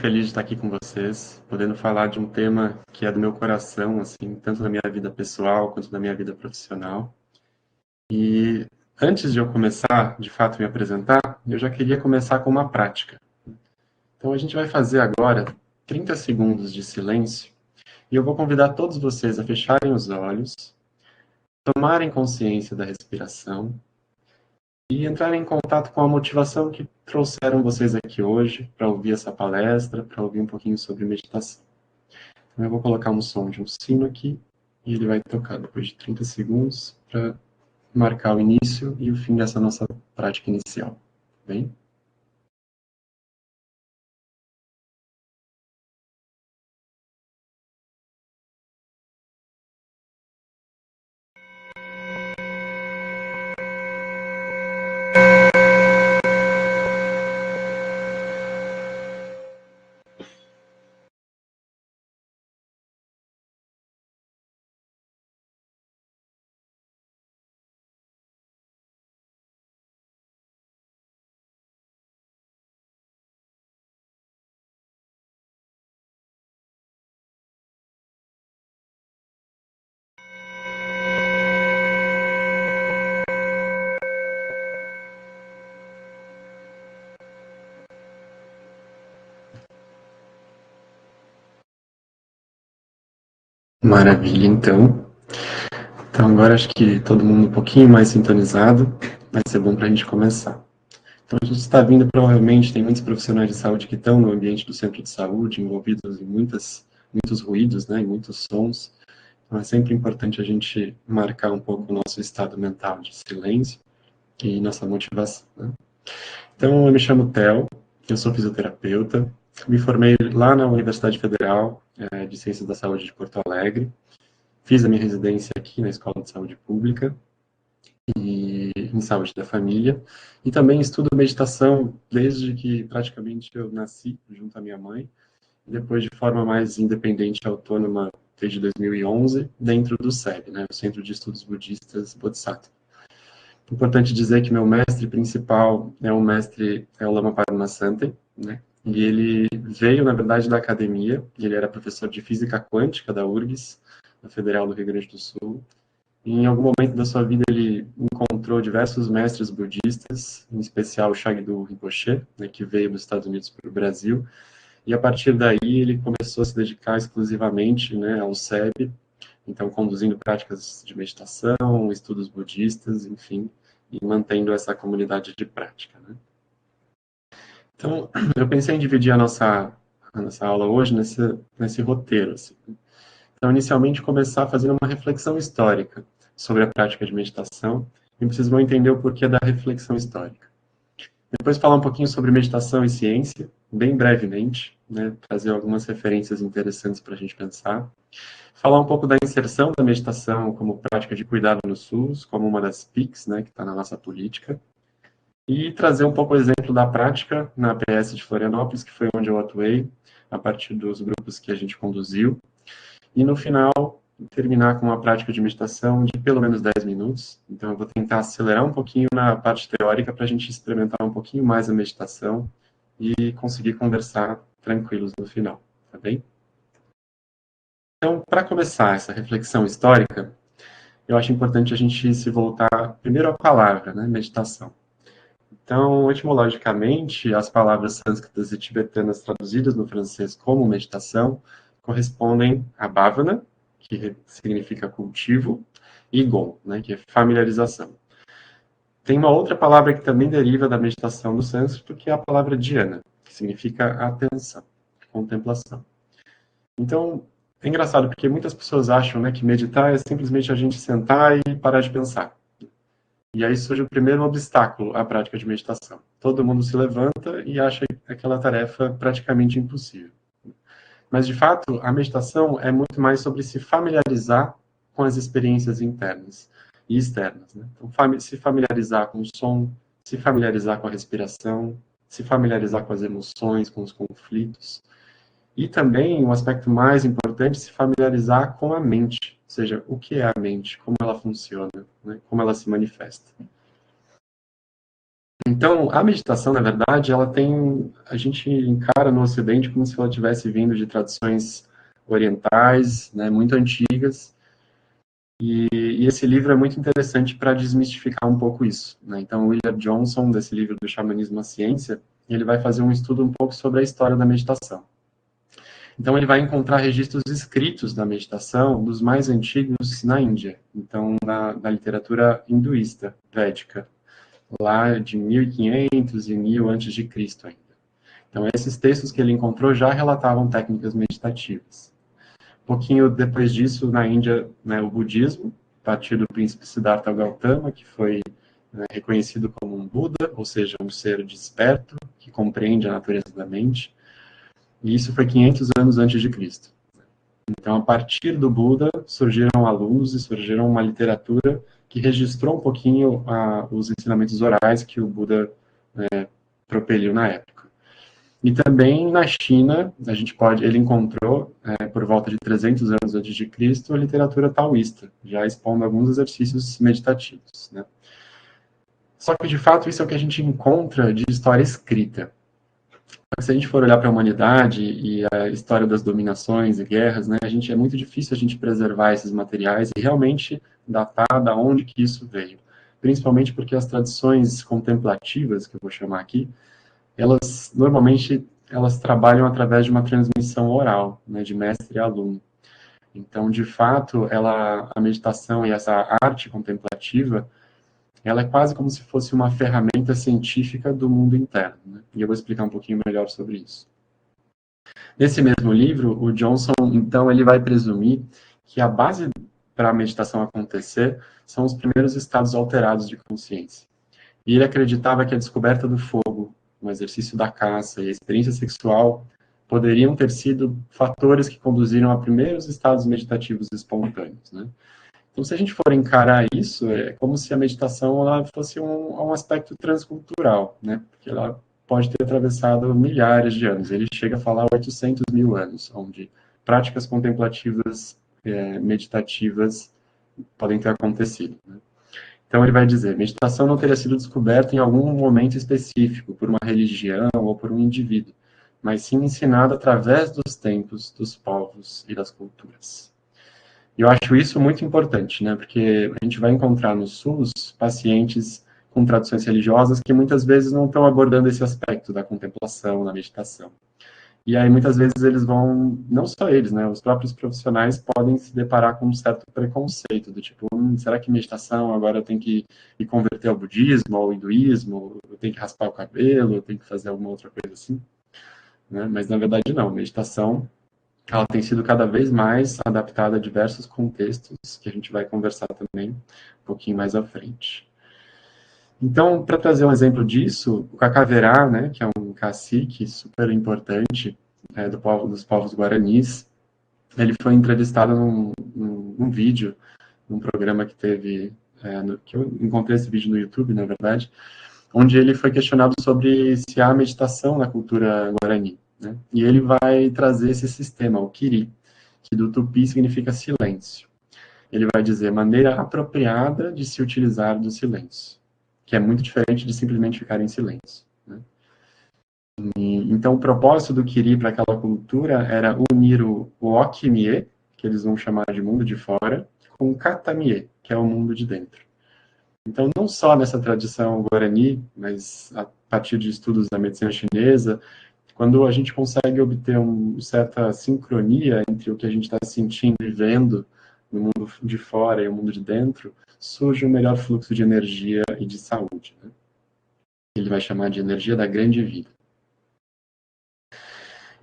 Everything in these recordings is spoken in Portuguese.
feliz de estar aqui com vocês, podendo falar de um tema que é do meu coração, assim, tanto na minha vida pessoal quanto na minha vida profissional. E antes de eu começar, de fato, me apresentar, eu já queria começar com uma prática. Então, a gente vai fazer agora 30 segundos de silêncio e eu vou convidar todos vocês a fecharem os olhos, tomarem consciência da respiração e entrarem em contato com a motivação que trouxeram vocês aqui hoje para ouvir essa palestra, para ouvir um pouquinho sobre meditação. Então, eu vou colocar um som de um sino aqui e ele vai tocar depois de 30 segundos para marcar o início e o fim dessa nossa prática inicial. Bem? Maravilha, então. Então agora acho que todo mundo um pouquinho mais sintonizado, vai ser bom para a gente começar. Então a gente está vindo, provavelmente, tem muitos profissionais de saúde que estão no ambiente do centro de saúde, envolvidos em muitos ruídos, né, em muitos sons. Então é sempre importante a gente marcar um pouco o nosso estado mental de silêncio e nossa motivação, né? Então eu me chamo Theo, eu sou fisioterapeuta, me formei lá na Universidade Federal de Ciências da Saúde de Porto Alegre, fiz a minha residência aqui na Escola de Saúde Pública e em saúde da família, e também estudo meditação desde que praticamente eu nasci junto à minha mãe, e depois de forma mais independente e autônoma desde 2011, dentro do SEB, né, o Centro de Estudos Budistas Bodhisattva. Importante dizer que meu mestre principal é o Lama Padmasambhava, né, e ele veio, na verdade, da academia, ele era professor de física quântica da URGS, da Federal do Rio Grande do Sul. E em algum momento da sua vida ele encontrou diversos mestres budistas, em especial o Shagdu Rinpoche, né, que veio dos Estados Unidos para o Brasil, e a partir daí ele começou a se dedicar exclusivamente, né, ao SEB, então conduzindo práticas de meditação, estudos budistas, enfim, e mantendo essa comunidade de prática, né. Então, eu pensei em dividir a nossa aula hoje nesse roteiro, assim. Então, inicialmente, começar fazendo uma reflexão histórica sobre a prática de meditação, e vocês vão entender o porquê da reflexão histórica. Depois, falar um pouquinho sobre meditação e ciência, bem brevemente, né, trazer algumas referências interessantes para a gente pensar. Falar um pouco da inserção da meditação como prática de cuidado no SUS, como uma das PICs, né, que está na nossa política. E trazer um pouco o exemplo da prática na APS de Florianópolis, que foi onde eu atuei, a partir dos grupos que a gente conduziu. E no final, terminar com uma prática de meditação de pelo menos 10 minutos. Então, eu vou tentar acelerar um pouquinho na parte teórica para a gente experimentar um pouquinho mais a meditação e conseguir conversar tranquilos no final, tá bem? Então, para começar essa reflexão histórica, eu acho importante a gente se voltar primeiro à palavra, né, meditação. Então, etimologicamente, as palavras sânscritas e tibetanas traduzidas no francês como meditação correspondem a bhavana, que significa cultivo, e gon, né, que é familiarização. Tem uma outra palavra que também deriva da meditação no sânscrito, que é a palavra dhyana, que significa atenção, contemplação. Então, é engraçado porque muitas pessoas acham, né, que meditar é simplesmente a gente sentar e parar de pensar. E aí surge o primeiro obstáculo à prática de meditação. Todo mundo se levanta e acha aquela tarefa praticamente impossível. Mas, de fato, a meditação é muito mais sobre se familiarizar com as experiências internas e externas, né? Então, se familiarizar com o som, se familiarizar com a respiração, se familiarizar com as emoções, com os conflitos. E também, um aspecto mais importante, se familiarizar com a mente, ou seja, o que é a mente, como ela funciona, né? Como ela se manifesta. Então, a meditação, na verdade, a gente encara no Ocidente como se ela tivesse vindo de tradições orientais, né, muito antigas, e esse livro é muito interessante para desmistificar um pouco isso, né? Então, o William Johnson, desse livro do Xamanismo à Ciência, ele vai fazer um estudo um pouco sobre a história da meditação. Então, ele vai encontrar registros escritos da meditação dos mais antigos na Índia, então, na literatura hinduísta, védica, lá de 1500 e 1000 antes de Cristo ainda. Então, esses textos que ele encontrou já relatavam técnicas meditativas. Um pouquinho depois disso, na Índia, né, o budismo, a partir do príncipe Siddhartha Gautama, que foi, né, reconhecido como um Buda, ou seja, um ser desperto, que compreende a natureza da mente, e isso foi 500 anos antes de Cristo. Então, a partir do Buda, surgiram alunos e surgiram uma literatura que registrou um pouquinho os ensinamentos orais que o Buda propeliu na época. E também na China, ele encontrou, por volta de 300 anos antes de Cristo, a literatura taoísta, já expondo alguns exercícios meditativos, né? Só que, de fato, isso é o que a gente encontra de história escrita. Se a gente for olhar para a humanidade e a história das dominações e guerras, né, é muito difícil a gente preservar esses materiais e realmente datar da onde que isso veio. Principalmente porque as tradições contemplativas, que eu vou chamar aqui, normalmente elas trabalham através de uma transmissão oral, né, de mestre a aluno. Então, de fato, a meditação e essa arte contemplativa, ela é quase como se fosse uma ferramenta científica do mundo interno, né? E eu vou explicar um pouquinho melhor sobre isso. Nesse mesmo livro, o Johnson, então, ele vai presumir que a base para a meditação acontecer são os primeiros estados alterados de consciência. E ele acreditava que a descoberta do fogo, o exercício da caça e a experiência sexual poderiam ter sido fatores que conduziram a primeiros estados meditativos espontâneos, né? Então, se a gente for encarar isso, é como se a meditação ela fosse um aspecto transcultural, né? Porque ela pode ter atravessado milhares de anos. Ele chega a falar 800 mil anos, onde práticas contemplativas, meditativas, podem ter acontecido, né? Então ele vai dizer, meditação não teria sido descoberta em algum momento específico, por uma religião ou por um indivíduo, mas sim ensinada através dos tempos, dos povos e das culturas. E eu acho isso muito importante, né? Porque a gente vai encontrar no SUS pacientes com tradições religiosas que muitas vezes não estão abordando esse aspecto da contemplação, da meditação. E aí, muitas vezes, eles vão, não só eles, né, os próprios profissionais podem se deparar com um certo preconceito, do tipo, será que meditação agora eu tenho que me converter ao budismo, ao hinduísmo, eu tenho que raspar o cabelo, eu tenho que fazer alguma outra coisa assim, né? Mas, na verdade, não. Meditação, ela tem sido cada vez mais adaptada a diversos contextos, que a gente vai conversar também um pouquinho mais à frente. Então, para trazer um exemplo disso, o Cacaverá, né, que é um cacique super importante dos povos guaranis, ele foi entrevistado num vídeo, num programa que teve, que eu encontrei esse vídeo no YouTube, na verdade, onde ele foi questionado sobre se há meditação na cultura guarani, né? E ele vai trazer esse sistema, o Kiri, que do tupi significa silêncio. Ele vai dizer maneira apropriada de se utilizar do silêncio, que é muito diferente de simplesmente ficar em silêncio, né? Então, o propósito do Kiri para aquela cultura era unir o Okimie, que eles vão chamar de mundo de fora, com o Katamie, que é o mundo de dentro. Então, não só nessa tradição guarani, mas a partir de estudos da medicina chinesa, quando a gente consegue obter uma certa sincronia entre o que a gente está sentindo e vendo no mundo de fora e o mundo de dentro, surge um melhor fluxo de energia e de saúde, né? Ele vai chamar de energia da grande vida.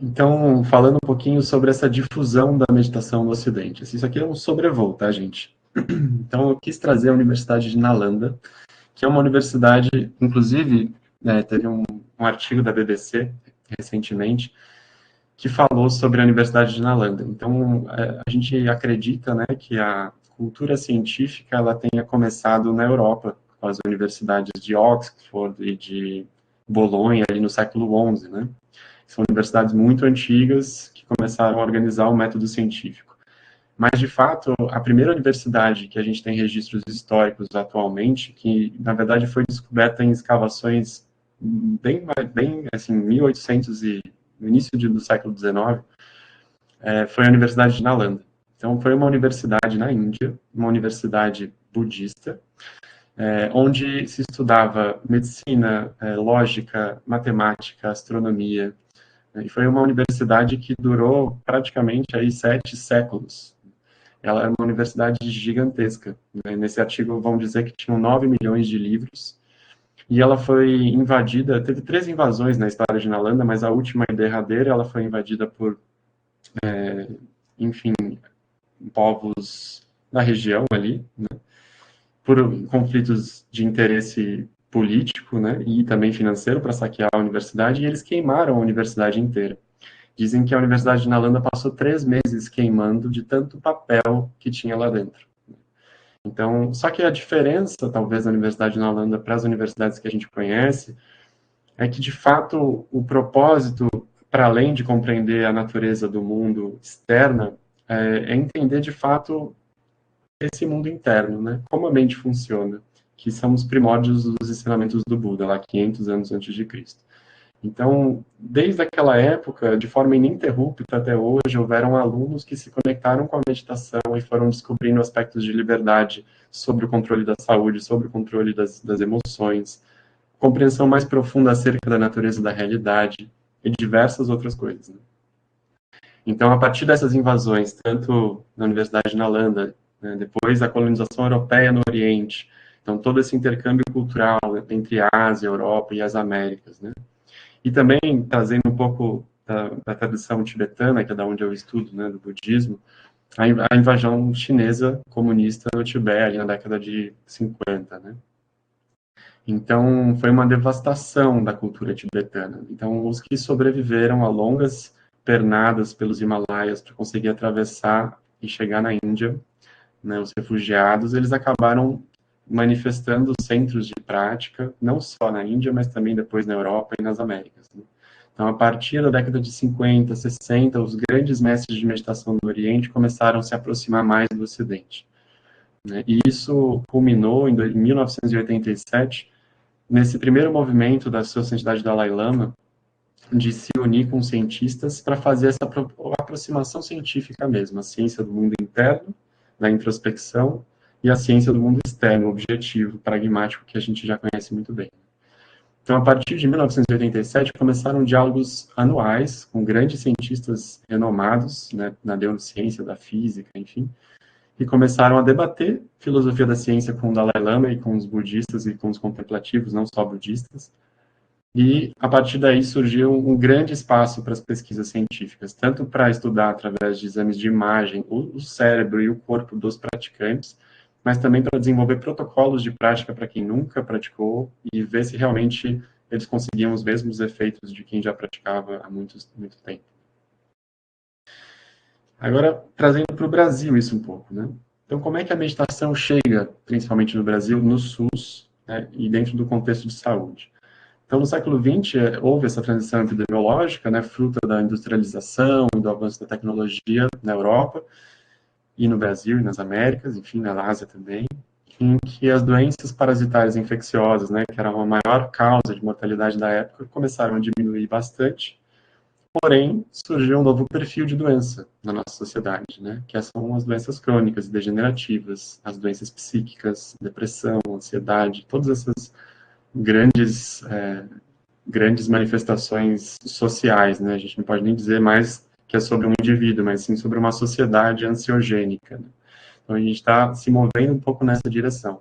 Então, falando um pouquinho sobre essa difusão da meditação no Ocidente. Isso aqui é um sobrevoo, tá, gente? Então, eu quis trazer a Universidade de Nalanda, que é uma universidade, inclusive, teve um artigo da BBC, recentemente, que falou sobre a Universidade de Nalanda. Então, a gente acredita, né, que a cultura científica ela tenha começado na Europa, com as universidades de Oxford e de Bolonha, ali no século XI, né? São universidades muito antigas que começaram a organizar o método científico. Mas, de fato, a primeira universidade que a gente tem registros históricos atualmente, que, na verdade, foi descoberta em escavações bem assim, 1800 e no início do século XIX, foi a Universidade de Nalanda. Então, foi uma universidade na Índia, uma universidade budista, onde se estudava medicina, lógica, matemática, astronomia, e foi uma universidade que durou praticamente aí 7 séculos. Ela era uma universidade gigantesca. Né? Nesse artigo vão dizer que tinham 9 milhões de livros, e ela foi invadida, teve 3 invasões na história de Nalanda, mas a última e derradeira, ela foi invadida por, enfim, povos da região ali, né? Por conflitos de interesse político, né, e também financeiro para saquear a universidade, e eles queimaram a universidade inteira. Dizem que a Universidade de Nalanda passou 3 meses queimando de tanto papel que tinha lá dentro. Então, só que a diferença, talvez, da Universidade de Nalanda para as universidades que a gente conhece, é que, de fato, o propósito, para além de compreender a natureza do mundo externa, é entender, de fato, esse mundo interno, né? Como a mente funciona, que são os primórdios dos ensinamentos do Buda, lá 500 anos antes de Cristo. Então, desde aquela época, de forma ininterrupta até hoje, houveram alunos que se conectaram com a meditação e foram descobrindo aspectos de liberdade sobre o controle da saúde, sobre o controle das emoções, compreensão mais profunda acerca da natureza da realidade e diversas outras coisas. Né? Então, a partir dessas invasões, tanto na Universidade de Nalanda, né, depois a colonização europeia no Oriente, então todo esse intercâmbio cultural entre a Ásia, a Europa e as Américas, né? E também trazendo um pouco da tradição tibetana, que é da onde eu estudo, né, do budismo, a invasão chinesa comunista no Tibete, ali na década de 50, né? Então, foi uma devastação da cultura tibetana. Então, os que sobreviveram a longas pernadas pelos Himalaias para conseguir atravessar e chegar na Índia, né, os refugiados, eles acabaram manifestando centros de prática, não só na Índia, mas também depois na Europa e nas Américas. Né? Então, a partir da década de 50, 60, os grandes mestres de meditação do Oriente começaram a se aproximar mais do Ocidente. Né? E isso culminou em 1987, nesse primeiro movimento da Sua Santidade Dalai Lama, de se unir com cientistas para fazer essa aproximação científica mesmo, a ciência do mundo interno, da introspecção, e a ciência do mundo externo, objetivo, pragmático, que a gente já conhece muito bem. Então, a partir de 1987, começaram diálogos anuais com grandes cientistas renomados, né, na neurociência, da física, enfim, e começaram a debater filosofia da ciência com o Dalai Lama e com os budistas e com os contemplativos, não só budistas. E, a partir daí, surgiu um grande espaço para as pesquisas científicas, tanto para estudar, através de exames de imagem, o cérebro e o corpo dos praticantes, mas também para desenvolver protocolos de prática para quem nunca praticou e ver se realmente eles conseguiam os mesmos efeitos de quem já praticava há muito tempo. Agora, trazendo para o Brasil isso um pouco, né? Então, como é que a meditação chega, principalmente no Brasil, no SUS, né, e dentro do contexto de saúde? Então, no século XX, houve essa transição epidemiológica, né, fruta da industrialização e do avanço da tecnologia na Europa e no Brasil e nas Américas, enfim, na Ásia também, em que as doenças parasitárias infecciosas, né, que eram a maior causa de mortalidade da época, começaram a diminuir bastante. Porém, surgiu um novo perfil de doença na nossa sociedade, né, que são as doenças crônicas e degenerativas, as doenças psíquicas, depressão, ansiedade, todas essas grandes manifestações sociais, né? A gente não pode nem dizer mais que é sobre um indivíduo, mas sim sobre uma sociedade ansiogênica. Né? Então, a gente está se movendo um pouco nessa direção.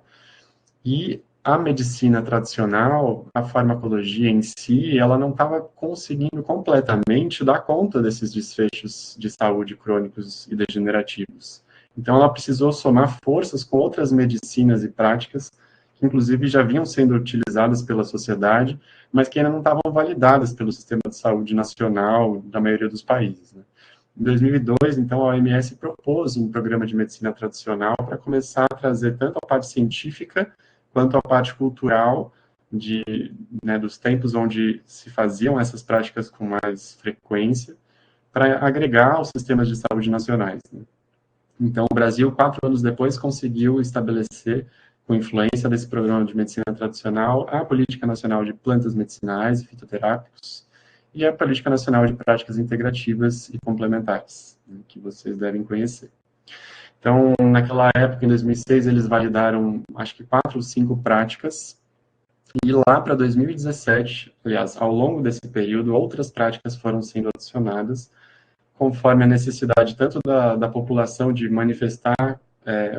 E a medicina tradicional, a farmacologia em si, ela não estava conseguindo completamente dar conta desses desfechos de saúde crônicos e degenerativos. Então, ela precisou somar forças com outras medicinas e práticas que, inclusive, já vinham sendo utilizadas pela sociedade, mas que ainda não estavam validadas pelo sistema de saúde nacional da maioria dos países. Né? Em 2002, então, a OMS propôs um programa de medicina tradicional para começar a trazer tanto a parte científica quanto a parte cultural dos tempos onde se faziam essas práticas com mais frequência, para agregar aos sistemas de saúde nacionais. Né? Então, o Brasil, 4 anos depois, conseguiu estabelecer, com influência desse programa de medicina tradicional, a Política Nacional de Plantas Medicinais e Fitoterápicos e a Política Nacional de Práticas Integrativas e Complementares, né, que vocês devem conhecer. Então, naquela época, em 2006, eles validaram, acho que 4 ou 5 práticas, e lá para 2017, aliás, ao longo desse período, outras práticas foram sendo adicionadas, conforme a necessidade tanto da população de manifestar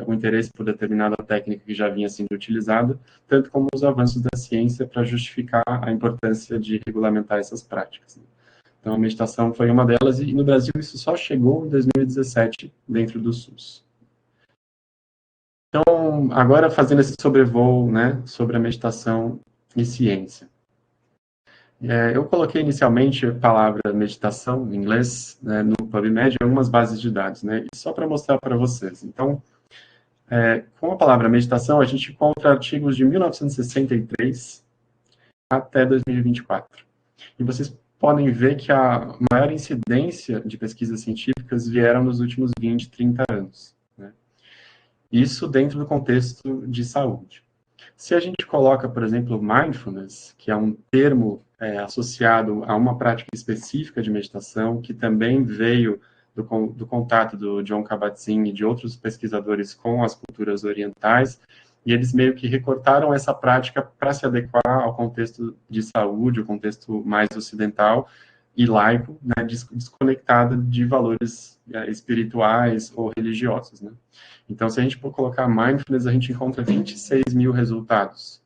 o interesse por determinada técnica que já vinha sendo utilizada, tanto como os avanços da ciência para justificar a importância de regulamentar essas práticas. Então, a meditação foi uma delas, e no Brasil isso só chegou em 2017, dentro do SUS. Então, agora fazendo esse sobrevoo, né, sobre a meditação e ciência. Eu coloquei inicialmente a palavra meditação, em inglês, né, no PubMed, em algumas bases de dados, né, só para mostrar para vocês. Então, com a palavra meditação, a gente encontra artigos de 1963 até 2024. E vocês podem ver que a maior incidência de pesquisas científicas vieram nos últimos 20, 30 anos. Né? Isso dentro do contexto de saúde. Se a gente coloca, por exemplo, mindfulness, que é um termo associado a uma prática específica de meditação, que também veio do contato do Jon Kabat-Zinn e de outros pesquisadores com as culturas orientais, e eles meio que recortaram essa prática para se adequar ao contexto de saúde, o contexto mais ocidental e laico, né, desconectado de valores espirituais ou religiosos, né? Então, se a gente for colocar mindfulness, a gente encontra 26 mil resultados,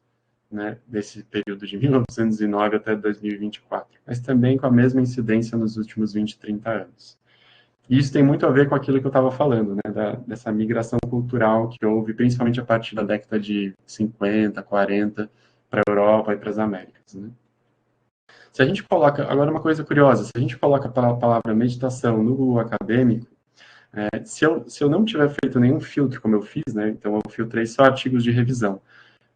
né, desse período de 1909 até 2024, mas também com a mesma incidência nos últimos 20, 30 anos. E isso tem muito a ver com aquilo que eu estava falando, né, dessa migração cultural que houve, principalmente a partir da década de 50, 40, para a Europa e para as Américas, né. Se a gente coloca, agora uma coisa curiosa, se a gente coloca a palavra meditação no Google acadêmico, se eu não tiver feito nenhum filtro, como eu fiz, né, então eu filtrei só artigos de revisão,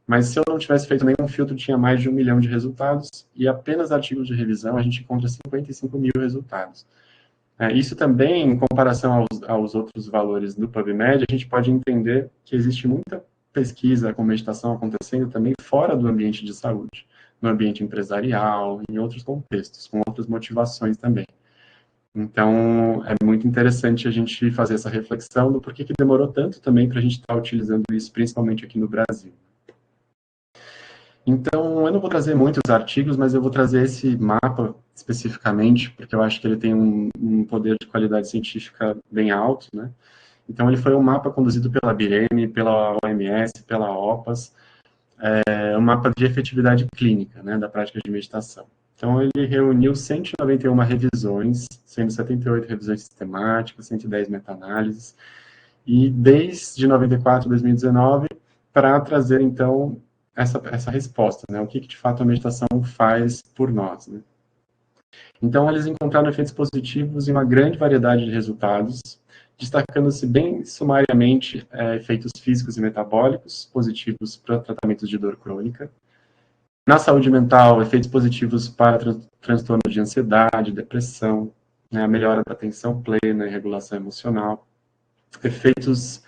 mas se eu não tivesse feito nenhum filtro, tinha mais de 1 milhão de resultados, e apenas artigos de revisão a gente encontra 55 mil resultados. Isso também, em comparação aos outros valores do PubMed, a gente pode entender que existe muita pesquisa com meditação acontecendo também fora do ambiente de saúde, no ambiente empresarial, em outros contextos, com outras motivações também. Então, é muito interessante a gente fazer essa reflexão do porquê que demorou tanto também para a gente estar utilizando isso, principalmente aqui no Brasil. Então, eu não vou trazer muitos artigos, mas eu vou trazer esse mapa especificamente, porque eu acho que ele tem um poder de qualidade científica bem alto, né? Então, ele foi um mapa conduzido pela BIREM, pela OMS, pela OPAS, um mapa de efetividade clínica, né, da prática de meditação. Então, ele reuniu 191 revisões, sendo 78 revisões sistemáticas, 110 meta-análises, e desde 94 a 2019, para trazer, então, essa resposta, né, o que de fato a meditação faz por nós, né. Então, eles encontraram efeitos positivos em uma grande variedade de resultados, destacando-se bem sumariamente efeitos físicos e metabólicos positivos para tratamentos de dor crônica. Na saúde mental, efeitos positivos para transtornos de ansiedade, depressão, né, a melhora da atenção plena e regulação emocional. Efeitos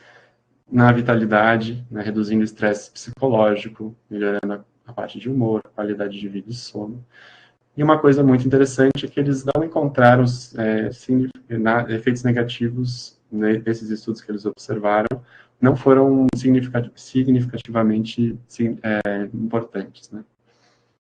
na vitalidade, né, reduzindo o estresse psicológico, melhorando a parte de humor, qualidade de vida e sono. E uma coisa muito interessante é que eles não encontraram efeitos negativos nesses estudos que eles observaram, não foram significativamente importantes, né?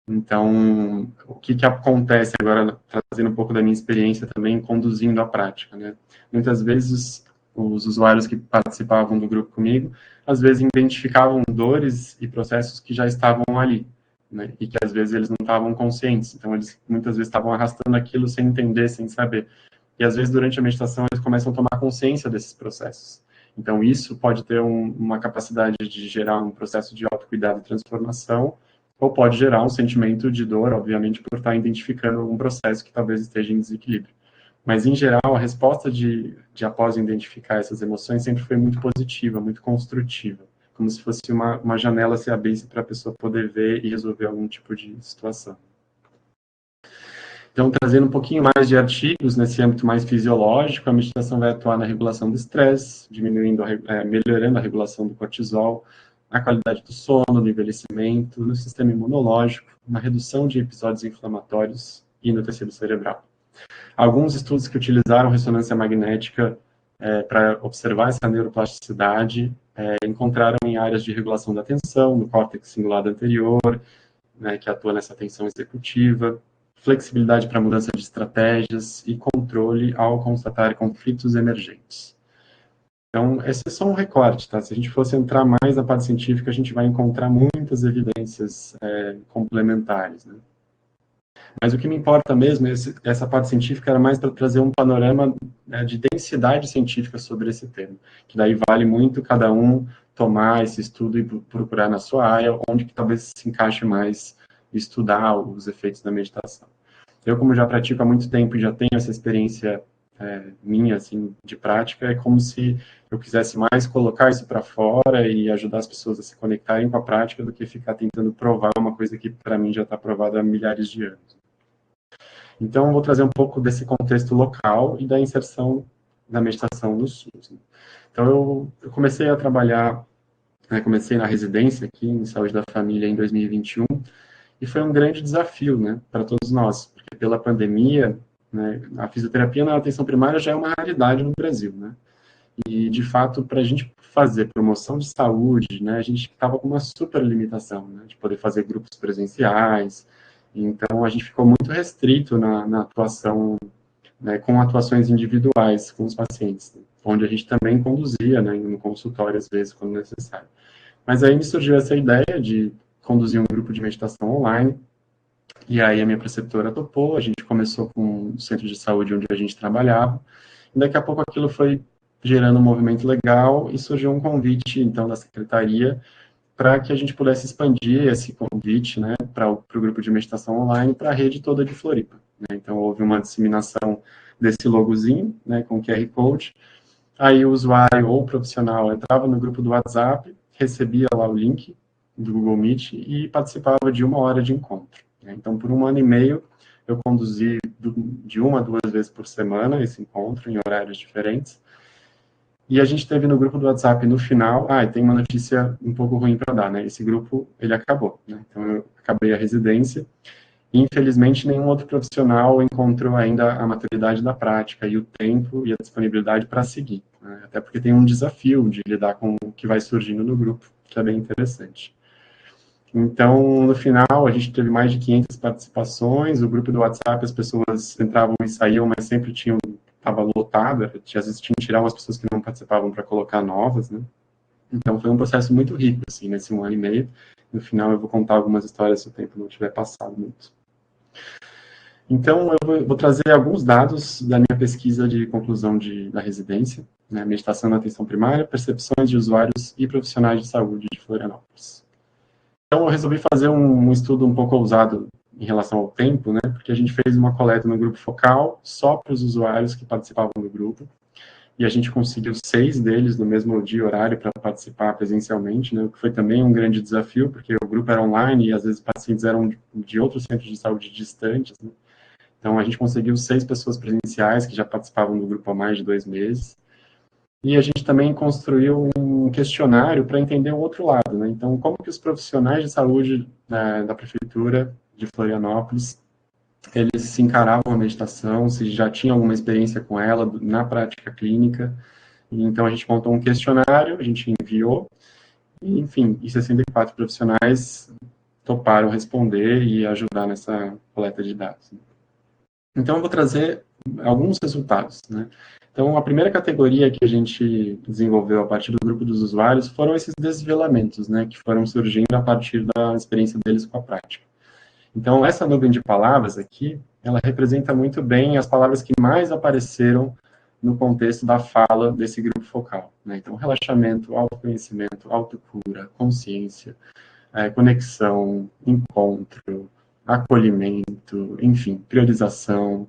Então, o que acontece agora, trazendo um pouco da minha experiência também, conduzindo a prática, né? Muitas vezes, os usuários que participavam do grupo comigo, às vezes identificavam dores e processos que já estavam ali, né? E que às vezes eles não estavam conscientes, então eles muitas vezes estavam arrastando aquilo sem entender, sem saber. E às vezes durante a meditação eles começam a tomar consciência desses processos. Então isso pode ter uma capacidade de gerar um processo de autocuidado e transformação, ou pode gerar um sentimento de dor, obviamente, por estar identificando algum processo que talvez esteja em desequilíbrio. Mas, em geral, a resposta de após identificar essas emoções sempre foi muito positiva, muito construtiva, como se fosse uma janela se abrisse para a pessoa poder ver e resolver algum tipo de situação. Então, trazendo um pouquinho mais de artigos nesse âmbito mais fisiológico, a meditação vai atuar na regulação do estresse, melhorando a regulação do cortisol, a qualidade do sono, no envelhecimento, no sistema imunológico, na redução de episódios inflamatórios e no tecido cerebral. Alguns estudos que utilizaram ressonância magnética para observar essa neuroplasticidade encontraram em áreas de regulação da atenção, no córtex cingulado anterior, né, que atua nessa atenção executiva, flexibilidade para mudança de estratégias e controle ao constatar conflitos emergentes. Então, esse é só um recorte, tá? Se a gente fosse entrar mais na parte científica, a gente vai encontrar muitas evidências complementares, né? Mas o que me importa mesmo, essa parte científica era mais para trazer um panorama, né, de densidade científica sobre esse tema, que daí vale muito cada um tomar esse estudo e procurar na sua área, onde que talvez se encaixe mais estudar os efeitos da meditação. Eu, como já pratico há muito tempo e já tenho essa experiência minha, assim, de prática, é como se eu quisesse mais colocar isso para fora e ajudar as pessoas a se conectarem com a prática do que ficar tentando provar uma coisa que, para mim, já está provada há milhares de anos. Então, eu vou trazer um pouco desse contexto local e da inserção da meditação no SUS. Então, eu comecei a trabalhar, comecei na residência aqui em Saúde da Família em 2021, e foi um grande desafio, né, para todos nós, porque pela pandemia, né, a fisioterapia na atenção primária já é uma raridade no Brasil, né, e de fato, para a gente fazer promoção de saúde, né, a gente estava com uma super limitação, né, de poder fazer grupos presenciais, então a gente ficou muito restrito na atuação, né, com atuações individuais com os pacientes, né, onde a gente também conduzia, né, no consultório às vezes, quando necessário. Mas aí me surgiu essa ideia de conduzir um grupo de meditação online, e aí a minha preceptora topou, a gente começou com o centro de saúde onde a gente trabalhava, e daqui a pouco aquilo foi gerando um movimento legal, e surgiu um convite, então, da secretaria, para que a gente pudesse expandir esse convite, né, para o grupo de meditação online, para a rede toda de Floripa, né? Então, houve uma disseminação desse logozinho, né, com QR Code, aí o usuário ou o profissional entrava no grupo do WhatsApp, recebia lá o link do Google Meet e participava de 1 hora de encontro, né? Então, por 1 ano e meio, eu conduzi de 1 a 2 vezes por semana esse encontro, em horários diferentes. E a gente teve no grupo do WhatsApp no final, tem uma notícia um pouco ruim para dar, né? Esse grupo, ele acabou, né? Então, eu acabei a residência. Infelizmente, nenhum outro profissional encontrou ainda a maturidade da prática e o tempo e a disponibilidade para seguir, né? Até porque tem um desafio de lidar com o que vai surgindo no grupo, que é bem interessante. Então, no final, a gente teve mais de 500 participações, o grupo do WhatsApp, as pessoas entravam e saíam, mas sempre estava lotado, às vezes tinham que tirar umas pessoas que não participavam para colocar novas, né? Então, foi um processo muito rico, assim, nesse 1 ano e meio. No final, eu vou contar algumas histórias se o tempo não tiver passado muito. Então, eu vou trazer alguns dados da minha pesquisa de conclusão da residência, né, meditação na atenção primária, percepções de usuários e profissionais de saúde de Florianópolis. Então, eu resolvi fazer um estudo um pouco ousado em relação ao tempo, né, porque a gente fez uma coleta no grupo focal, só para os usuários que participavam do grupo, e a gente conseguiu 6 deles no mesmo dia e horário para participar presencialmente, né, o que foi também um grande desafio, porque o grupo era online e às vezes pacientes eram de outros centros de saúde distantes, né. Então, a gente conseguiu 6 pessoas presenciais que já participavam do grupo há mais de 2 meses. E a gente também construiu um questionário para entender o outro lado, né? Então, como que os profissionais de saúde da prefeitura de Florianópolis, eles se encaravam a meditação, se já tinham alguma experiência com ela na prática clínica. E, então, a gente montou um questionário, a gente enviou, e, enfim, e 64 profissionais toparam responder e ajudar nessa coleta de dados. Então, eu vou trazer alguns resultados, né? Então, a primeira categoria que a gente desenvolveu a partir do grupo dos usuários foram esses desvelamentos, né, que foram surgindo a partir da experiência deles com a prática. Então, essa nuvem de palavras aqui, ela representa muito bem as palavras que mais apareceram no contexto da fala desse grupo focal, né? Então, relaxamento, autoconhecimento, autocura, consciência, conexão, encontro, acolhimento, enfim, priorização.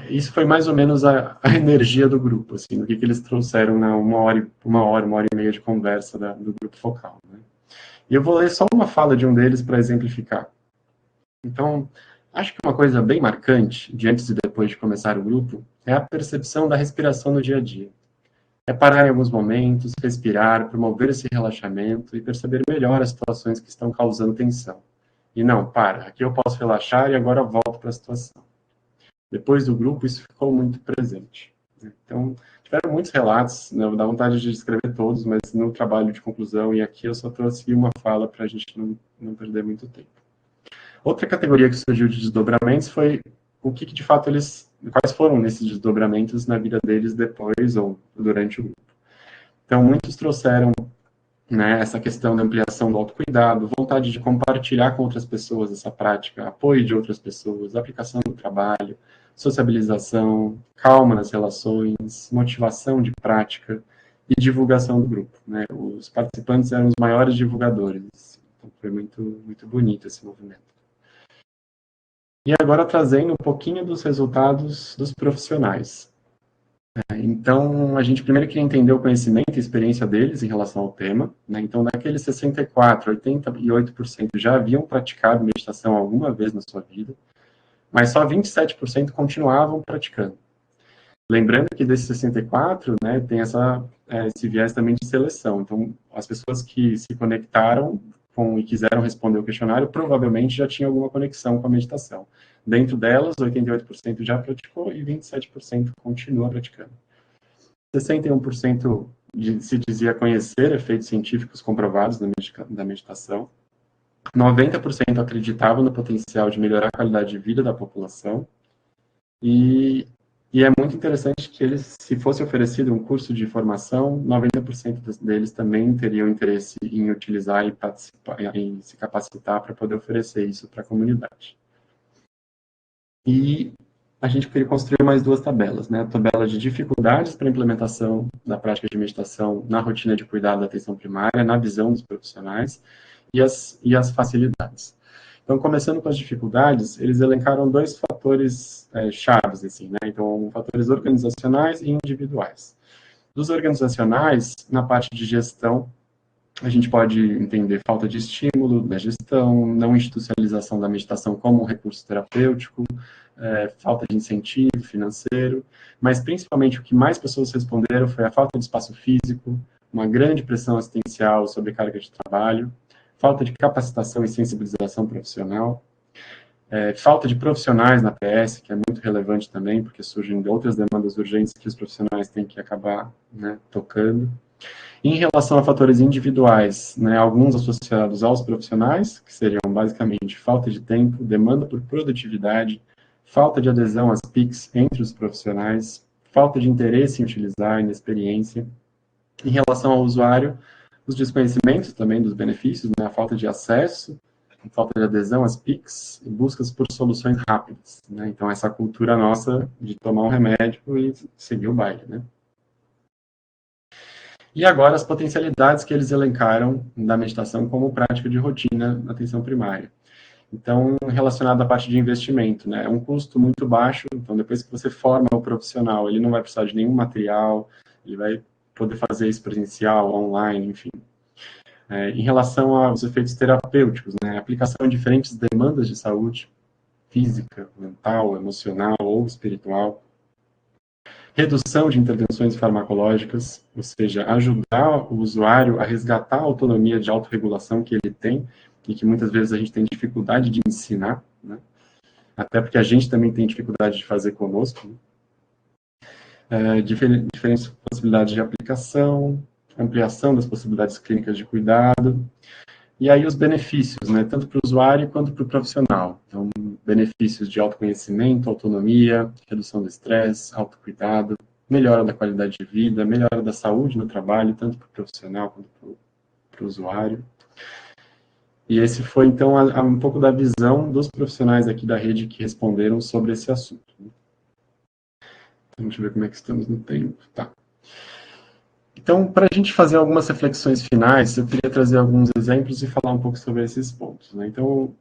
Isso foi mais ou menos a energia do grupo, assim, o que eles trouxeram na 1 hora e meia de conversa do grupo focal, né? E eu vou ler só uma fala de um deles para exemplificar. Então, Acho que uma coisa bem marcante, de antes e depois de começar o grupo, é a percepção da respiração no dia a dia. É parar em alguns momentos, respirar, promover esse relaxamento e perceber melhor as situações que estão causando tensão. E não, para, aqui eu posso relaxar e agora volto para a situação. Depois do grupo, isso ficou muito presente. Então, tiveram muitos relatos, né, dá vontade de escrever todos, mas no trabalho de conclusão, e aqui eu só trouxe uma fala para a gente não perder muito tempo. Outra categoria que surgiu de desdobramentos foi o que de fato quais foram esses desdobramentos na vida deles depois ou durante o grupo. Então, muitos trouxeram, né, essa questão da ampliação do autocuidado, vontade de compartilhar com outras pessoas essa prática, apoio de outras pessoas, aplicação do trabalho, sociabilização, calma nas relações, motivação de prática e divulgação do grupo, né? Os participantes eram os maiores divulgadores. Então, foi muito bonito esse movimento. E agora trazendo um pouquinho dos resultados dos profissionais. Então, a gente primeiro queria entender o conhecimento e experiência deles em relação ao tema, né? Então, daqueles 64, 88% já haviam praticado meditação alguma vez na sua vida, mas só 27% continuavam praticando. Lembrando que desses 64, né, tem esse viés também de seleção. Então, as pessoas que se conectaram e quiseram responder o questionário, provavelmente já tinham alguma conexão com a meditação. Dentro delas, 88% já praticou e 27% continua praticando. 61% se dizia conhecer efeitos científicos comprovados da meditação. 90% acreditavam no potencial de melhorar a qualidade de vida da população. E é muito interessante que eles, se fosse oferecido um curso de formação, 90% deles também teriam interesse em utilizar e participar, em se capacitar para poder oferecer isso para a comunidade. E a gente queria construir mais duas tabelas, né? A tabela de dificuldades para a implementação da prática de meditação na rotina de cuidado da atenção primária, na visão dos profissionais, e as facilidades. Então, começando com as dificuldades, eles elencaram dois fatores chaves, assim, né? Então, fatores organizacionais e individuais. Dos organizacionais, na parte de gestão, a gente pode entender falta de estímulo da gestão, não institucionalização da meditação como um recurso terapêutico, falta de incentivo financeiro, mas principalmente o que mais pessoas responderam foi a falta de espaço físico, uma grande pressão assistencial, sobrecarga de trabalho, falta de capacitação e sensibilização profissional, falta de profissionais na PS, que é muito relevante também, porque surgem outras demandas urgentes que os profissionais têm que acabar, né, tocando. Em relação a fatores individuais, né, alguns associados aos profissionais, que seriam basicamente falta de tempo, demanda por produtividade, falta de adesão às PICs entre os profissionais, falta de interesse em utilizar, inexperiência. Em relação ao usuário, os desconhecimentos também dos benefícios, né, a falta de acesso, a falta de adesão às PICs e buscas por soluções rápidas, né? Então, essa cultura nossa de tomar um remédio e seguir o baile, né? E agora as potencialidades que eles elencaram da meditação como prática de rotina na atenção primária. Então, relacionado à parte de investimento, né? É um custo muito baixo, então depois que você forma o profissional, ele não vai precisar de nenhum material, ele vai poder fazer isso presencial, online, enfim. Em relação aos efeitos terapêuticos, né? A aplicação de diferentes demandas de saúde, física, mental, emocional ou espiritual, redução de intervenções farmacológicas, ou seja, ajudar o usuário a resgatar a autonomia de autorregulação que ele tem e que muitas vezes a gente tem dificuldade de ensinar, né? Até porque a gente também tem dificuldade de fazer conosco, né? Diferentes possibilidades de aplicação, ampliação das possibilidades clínicas de cuidado, e aí os benefícios, né, tanto para o usuário quanto para o profissional. Então, benefícios de autoconhecimento, autonomia, redução do estresse, autocuidado, melhora da qualidade de vida, melhora da saúde no trabalho, tanto para o profissional quanto para o usuário. E esse foi, então, um pouco da visão dos profissionais aqui da rede que responderam sobre esse assunto. Então, deixa eu ver como é que estamos no tempo. Tá. Então, para a gente fazer algumas reflexões finais, eu queria trazer alguns exemplos e falar um pouco sobre esses pontos, né? Então,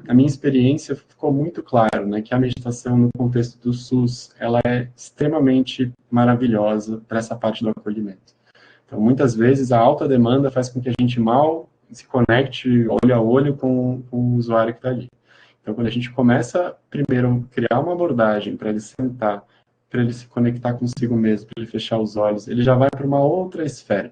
na minha experiência, ficou muito claro, né, que a meditação no contexto do SUS, ela é extremamente maravilhosa para essa parte do acolhimento. Então, muitas vezes, a alta demanda faz com que a gente mal se conecte olho a olho com o usuário que está ali. Então, quando a gente começa, primeiro, a criar uma abordagem para ele sentar, para ele se conectar consigo mesmo, para ele fechar os olhos, ele já vai para uma outra esfera.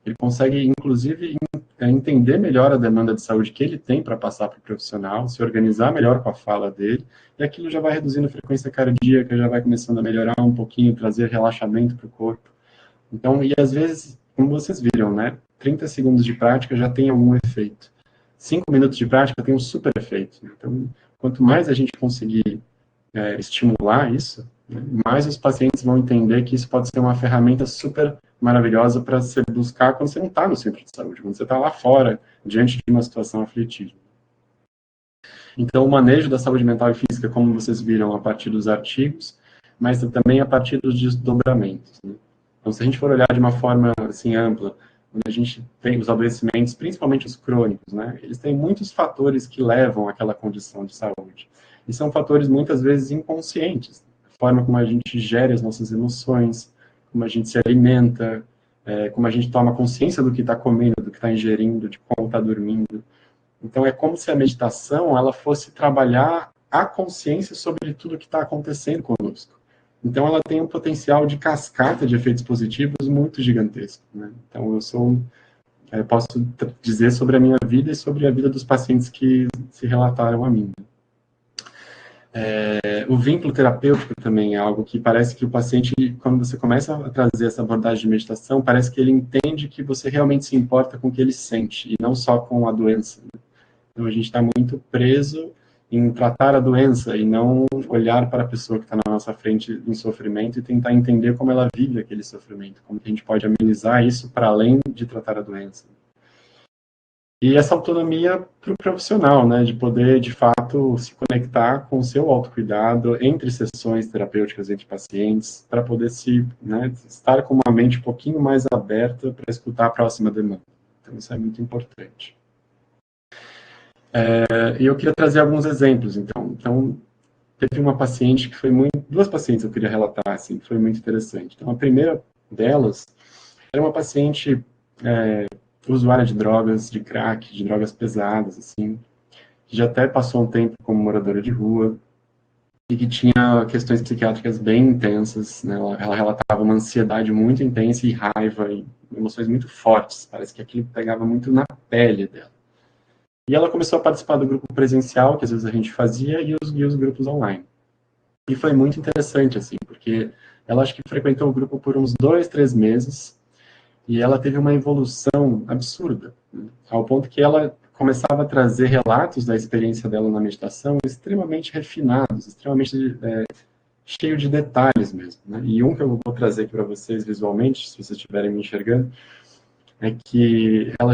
Ele consegue, inclusive, entender melhor a demanda de saúde que ele tem para passar para o profissional, se organizar melhor com a fala dele, e aquilo já vai reduzindo a frequência cardíaca, já vai começando a melhorar um pouquinho, trazer relaxamento para o corpo. Então, e às vezes, como vocês viram, né, 30 segundos de prática já tem algum efeito. 5 minutos de prática tem um super efeito. Então, quanto mais a gente conseguir estimular isso, né, mais os pacientes vão entender que isso pode ser uma ferramenta super maravilhosa para você buscar quando você não está no centro de saúde, quando você está lá fora, diante de uma situação aflitiva. Então, o manejo da saúde mental e física, como vocês viram, a partir dos artigos, mas também a partir dos desdobramentos. Né? Então, se a gente for olhar de uma forma assim ampla, onde a gente tem os adoecimentos, principalmente os crônicos, né? Eles têm muitos fatores que levam àquela condição de saúde. E são fatores, muitas vezes, inconscientes. A forma como a gente gera as nossas emoções, como a gente se alimenta, como a gente toma consciência do que está comendo, do que está ingerindo, de como está dormindo. Então, é como se a meditação ela fosse trabalhar a consciência sobre tudo que está acontecendo conosco. Então, ela tem um potencial de cascata de efeitos positivos muito gigantesco. Né? Então, eu posso dizer sobre a minha vida e sobre a vida dos pacientes que se relataram a mim. O vínculo terapêutico também é algo que parece que o paciente, quando você começa a trazer essa abordagem de meditação, parece que ele entende que você realmente se importa com o que ele sente, e não só com a doença. Né? Então, a gente está muito preso em tratar a doença e não olhar para a pessoa que está na nossa frente em sofrimento e tentar entender como ela vive aquele sofrimento, como que a gente pode amenizar isso para além de tratar a doença. E essa autonomia para o profissional, né, de poder, de fato, se conectar com o seu autocuidado entre sessões terapêuticas, entre pacientes, para poder estar com uma mente um pouquinho mais aberta para escutar a próxima demanda. Então, isso é muito importante. E eu queria trazer alguns exemplos, então. Então, teve uma paciente que foi duas pacientes eu queria relatar, assim, que foi muito interessante. Então, a primeira delas era uma paciente usuária de drogas, de crack, de drogas pesadas, assim, que já até passou um tempo como moradora de rua e que tinha questões psiquiátricas bem intensas, né? Ela relatava uma ansiedade muito intensa e raiva e emoções muito fortes. Parece que aquilo pegava muito na pele dela. E ela começou a participar do grupo presencial, que às vezes a gente fazia, e os grupos online. E foi muito interessante, assim, porque ela acho que frequentou o grupo por uns 2, 3 meses, e ela teve uma evolução absurda, né? Ao ponto que ela começava a trazer relatos da experiência dela na meditação extremamente refinados, extremamente cheio de detalhes mesmo. Né? E um que eu vou trazer aqui para vocês visualmente, se vocês estiverem me enxergando, é que ela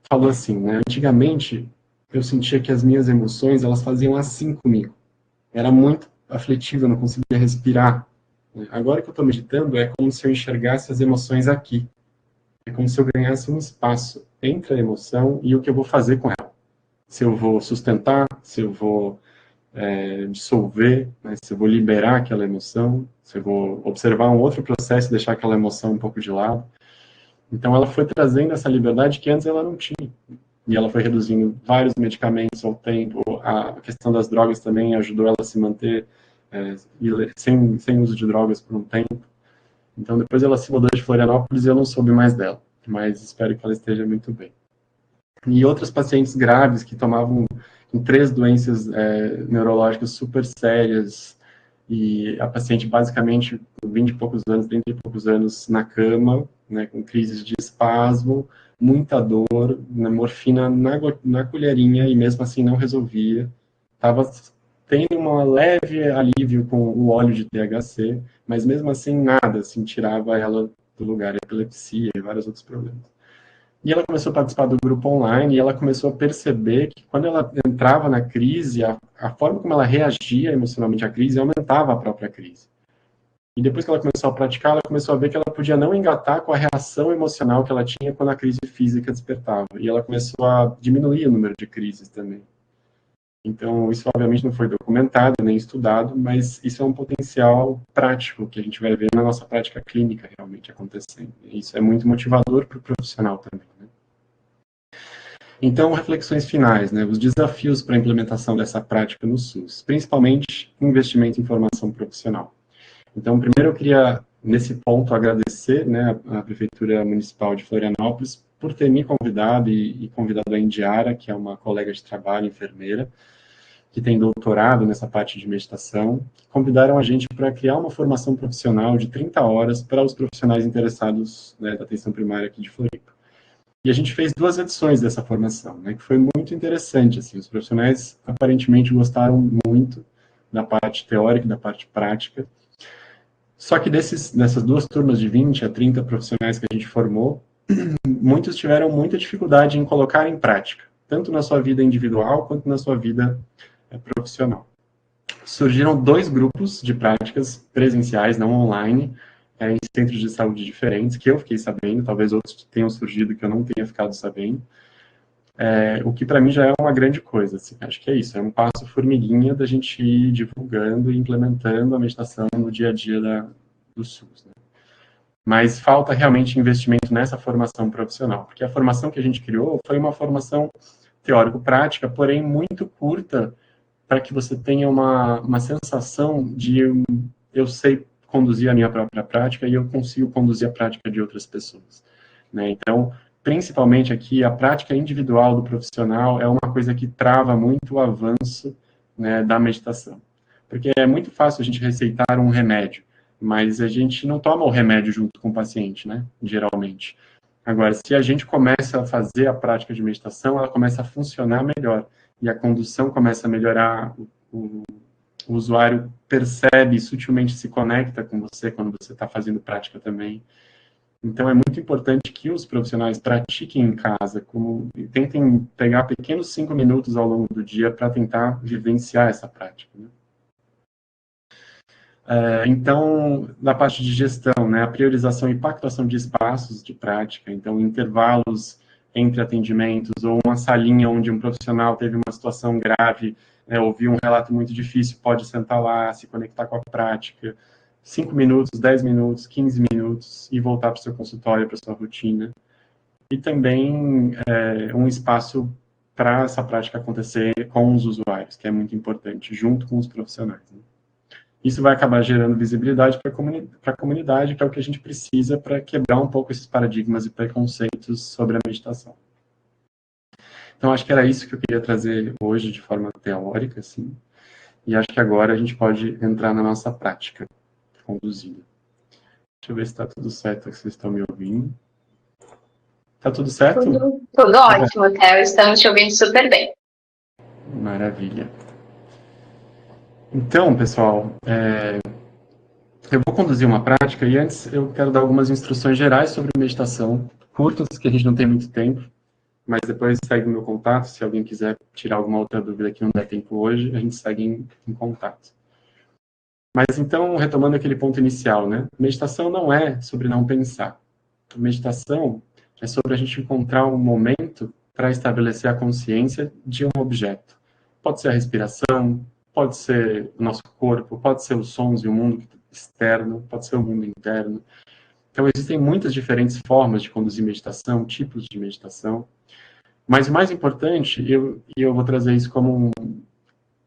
falou assim, né? Antigamente eu sentia que as minhas emoções elas faziam assim comigo. Era muito aflitivo, eu não conseguia respirar. Agora que eu estou meditando, é como se eu enxergasse as emoções aqui. É como se eu ganhasse um espaço entre a emoção e o que eu vou fazer com ela. Se eu vou sustentar, se eu vou dissolver, né, se eu vou liberar aquela emoção, se eu vou observar um outro processo e deixar aquela emoção um pouco de lado. Então, ela foi trazendo essa liberdade que antes ela não tinha. E ela foi reduzindo vários medicamentos ao tempo. A questão das drogas também ajudou ela a se manter sem uso de drogas por um tempo. Então, depois ela se mudou de Florianópolis e eu não soube mais dela. Mas espero que ela esteja muito bem. E outros pacientes graves que tomavam com 3 doenças neurológicas super sérias, e a paciente basicamente com 20 e poucos anos, 30 e poucos anos na cama, né, com crises de espasmo, muita dor, né, morfina na colherinha e mesmo assim não resolvia. Estava tendo um leve alívio com o óleo de THC, mas mesmo assim nada, assim, tirava ela do lugar, epilepsia e vários outros problemas. E ela começou a participar do grupo online e ela começou a perceber que quando ela entrava na crise, a forma como ela reagia emocionalmente à crise aumentava a própria crise. E depois que ela começou a praticar, ela começou a ver que ela podia não engatar com a reação emocional que ela tinha quando a crise física despertava. E ela começou a diminuir o número de crises também. Então, isso obviamente não foi documentado nem estudado, mas isso é um potencial prático que a gente vai ver na nossa prática clínica realmente acontecendo. E isso é muito motivador para o profissional também, né? Então, reflexões finais, né? Os desafios para a implementação dessa prática no SUS, principalmente investimento em formação profissional. Então, primeiro eu queria, nesse ponto, agradecer, né, a Prefeitura Municipal de Florianópolis por ter me convidado e convidado a Indiara, que é uma colega de trabalho, enfermeira, que tem doutorado nessa parte de meditação, convidaram a gente para criar uma formação profissional de 30 horas para os profissionais interessados, né, da atenção primária aqui de Floripa. E a gente fez 2 edições dessa formação, né, que foi muito interessante, assim, os profissionais aparentemente gostaram muito da parte teórica e da parte prática. Só que dessas 2 turmas de 20 a 30 profissionais que a gente formou, muitos tiveram muita dificuldade em colocar em prática, tanto na sua vida individual quanto na sua vida profissional. Surgiram 2 grupos de práticas presenciais, não online, em centros de saúde diferentes, que eu fiquei sabendo, talvez outros tenham surgido que eu não tenha ficado sabendo, o que para mim já é uma grande coisa, assim, acho que é isso, é um passo formiguinha da gente ir divulgando e implementando a meditação no dia a dia do SUS, né? Mas falta realmente investimento nessa formação profissional, porque a formação que a gente criou foi uma formação teórico-prática, porém muito curta, para que você tenha uma sensação de eu sei conduzir a minha própria prática e eu consigo conduzir a prática de outras pessoas, né? Então, principalmente aqui, a prática individual do profissional é uma coisa que trava muito o avanço, né, da meditação. Porque é muito fácil a gente receitar um remédio, mas a gente não toma o remédio junto com o paciente, né, geralmente. Agora, se a gente começa a fazer a prática de meditação, ela começa a funcionar melhor e a condução começa a melhorar, o usuário percebe e sutilmente se conecta com você quando você está fazendo prática também. Então, é muito importante que os profissionais pratiquem em casa, tentem pegar pequenos 5 minutos ao longo do dia para tentar vivenciar essa prática, né? Então, na parte de gestão, né, a priorização e pactuação de espaços de prática, então, intervalos entre atendimentos, ou uma salinha onde um profissional teve uma situação grave, né, ouviu um relato muito difícil, pode sentar lá, se conectar com a prática, 5 minutos, 10 minutos, 15 minutos, e voltar para o seu consultório, para a sua rotina. E também um espaço para essa prática acontecer com os usuários, que é muito importante, junto com os profissionais, né? Isso vai acabar gerando visibilidade para a comunidade, que é o que a gente precisa para quebrar um pouco esses paradigmas e preconceitos sobre a meditação. Então, acho que era isso que eu queria trazer hoje de forma teórica, assim, e acho que agora a gente pode entrar na nossa prática conduzida. Deixa eu ver se está tudo certo, que vocês estão me ouvindo. Está tudo certo? Tudo ótimo, Theo. Estamos te ouvindo super bem. Maravilha. Então, pessoal, eu vou conduzir uma prática e antes eu quero dar algumas instruções gerais sobre meditação, curtas, que a gente não tem muito tempo, mas depois segue o meu contato, se alguém quiser tirar alguma outra dúvida que não der tempo hoje, a gente segue em contato. Mas então, retomando aquele ponto inicial, né? Meditação não é sobre não pensar. Meditação é sobre a gente encontrar um momento para estabelecer a consciência de um objeto. Pode ser a respiração, pode ser o nosso corpo, pode ser os sons e o mundo externo, pode ser o mundo interno. Então, existem muitas diferentes formas de conduzir meditação, tipos de meditação. Mas o mais importante, e eu vou trazer isso como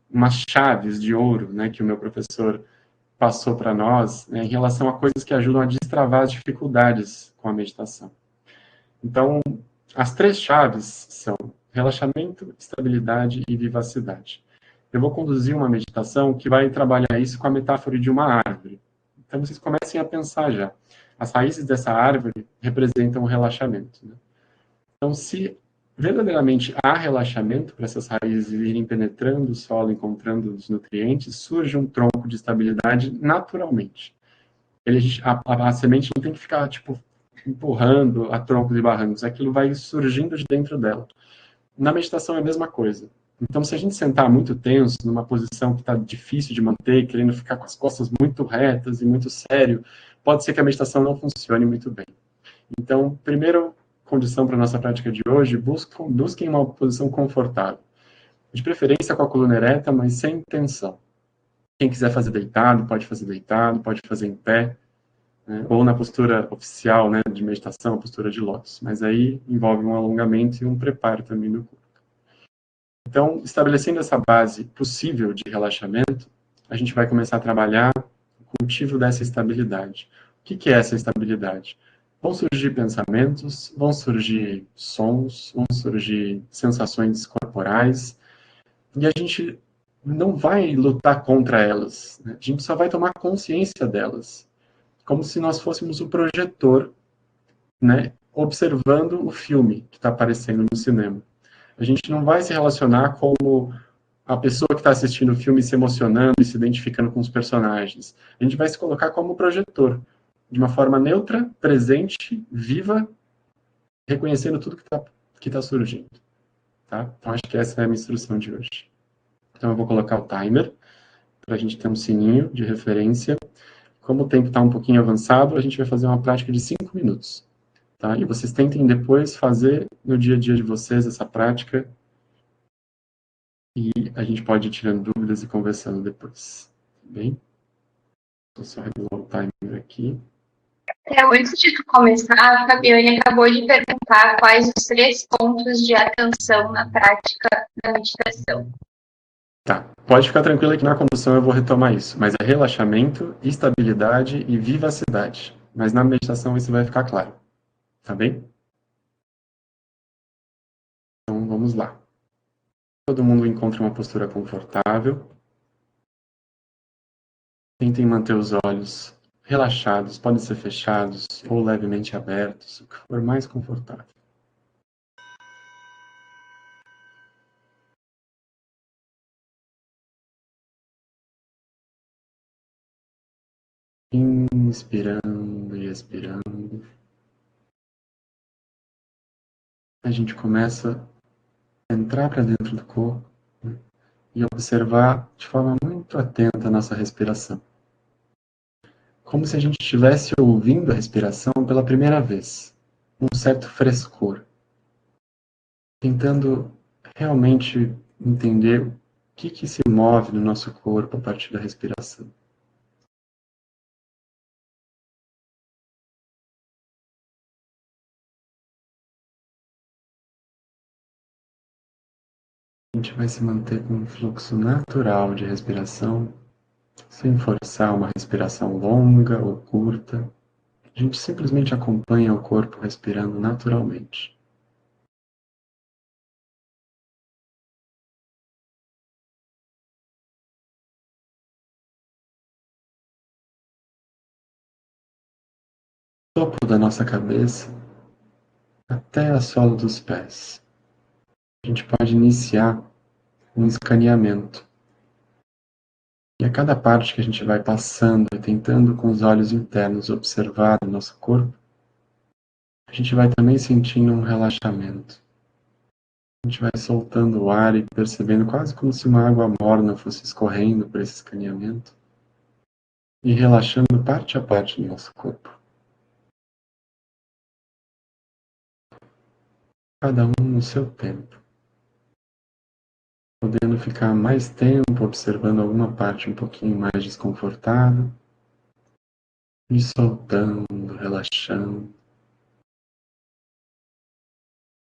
umas chaves de ouro, né, que o meu professor passou para nós, né, em relação a coisas que ajudam a destravar as dificuldades com a meditação. Então, as 3 chaves são relaxamento, estabilidade e vivacidade. Eu vou conduzir uma meditação que vai trabalhar isso com a metáfora de uma árvore. Então, vocês comecem a pensar já. As raízes dessa árvore representam o relaxamento, né? Então, se verdadeiramente há relaxamento para essas raízes irem penetrando o solo, encontrando os nutrientes, surge um tronco de estabilidade naturalmente. A semente não tem que ficar, tipo, empurrando a troncos e barrancos, aquilo vai surgindo de dentro dela. Na meditação é a mesma coisa. Então, se a gente sentar muito tenso, numa posição que está difícil de manter, querendo ficar com as costas muito retas e muito sério, pode ser que a meditação não funcione muito bem. Então, primeira condição para a nossa prática de hoje, busquem uma posição confortável. De preferência com a coluna ereta, mas sem tensão. Quem quiser fazer deitado, pode fazer em pé. né? Ou na postura oficial, né, de meditação, a postura de lótus. Mas aí envolve um alongamento e um preparo também do corpo. Então, estabelecendo essa base possível de relaxamento, a gente vai começar a trabalhar o cultivo dessa estabilidade. O que é essa estabilidade? Vão surgir pensamentos, vão surgir sons, vão surgir sensações corporais, e a gente não vai lutar contra elas, né? A gente só vai tomar consciência delas, como se nós fôssemos o projetor, né, observando o filme que está aparecendo no cinema. A gente não vai se relacionar como a pessoa que está assistindo o filme se emocionando e se identificando com os personagens. A gente vai se colocar como projetor, de uma forma neutra, presente, viva, reconhecendo tudo que tá surgindo. Tá? Então, acho que essa é a minha instrução de hoje. Então, eu vou colocar o timer, para a gente ter um sininho de referência. Como o tempo está um pouquinho avançado, a gente vai fazer uma prática de 5 minutos. Tá? E vocês tentem depois fazer no dia a dia de vocês essa prática, e a gente pode ir tirando dúvidas e conversando depois. Tá bem? Vou só regular o timer aqui. Antes de tu começar, a Fabiane acabou de perguntar quais os 3 pontos de atenção na prática da meditação. Tá, pode ficar tranquilo que na condução eu vou retomar isso, mas é relaxamento, estabilidade e vivacidade. Mas na meditação isso vai ficar claro, tá bem? Então vamos lá. Todo mundo encontra uma postura confortável. Tentem manter os olhos relaxados, podem ser fechados ou levemente abertos, o que for mais confortável. Inspirando e expirando. A gente começa a entrar para dentro do corpo, né, e observar de forma muito atenta a nossa respiração. Como se a gente estivesse ouvindo a respiração pela primeira vez, um certo frescor, tentando realmente entender o que se move no nosso corpo a partir da respiração. A gente vai se manter com um fluxo natural de respiração, sem forçar uma respiração longa ou curta. A gente simplesmente acompanha o corpo respirando naturalmente. Topo da nossa cabeça até a sola dos pés. A gente pode iniciar um escaneamento. E a cada parte que a gente vai passando e tentando com os olhos internos observar o nosso corpo, a gente vai também sentindo um relaxamento. A gente vai soltando o ar e percebendo quase como se uma água morna fosse escorrendo por esse escaneamento e relaxando parte a parte do nosso corpo. Cada um no seu tempo, podendo ficar mais tempo observando alguma parte um pouquinho mais desconfortável e soltando, relaxando,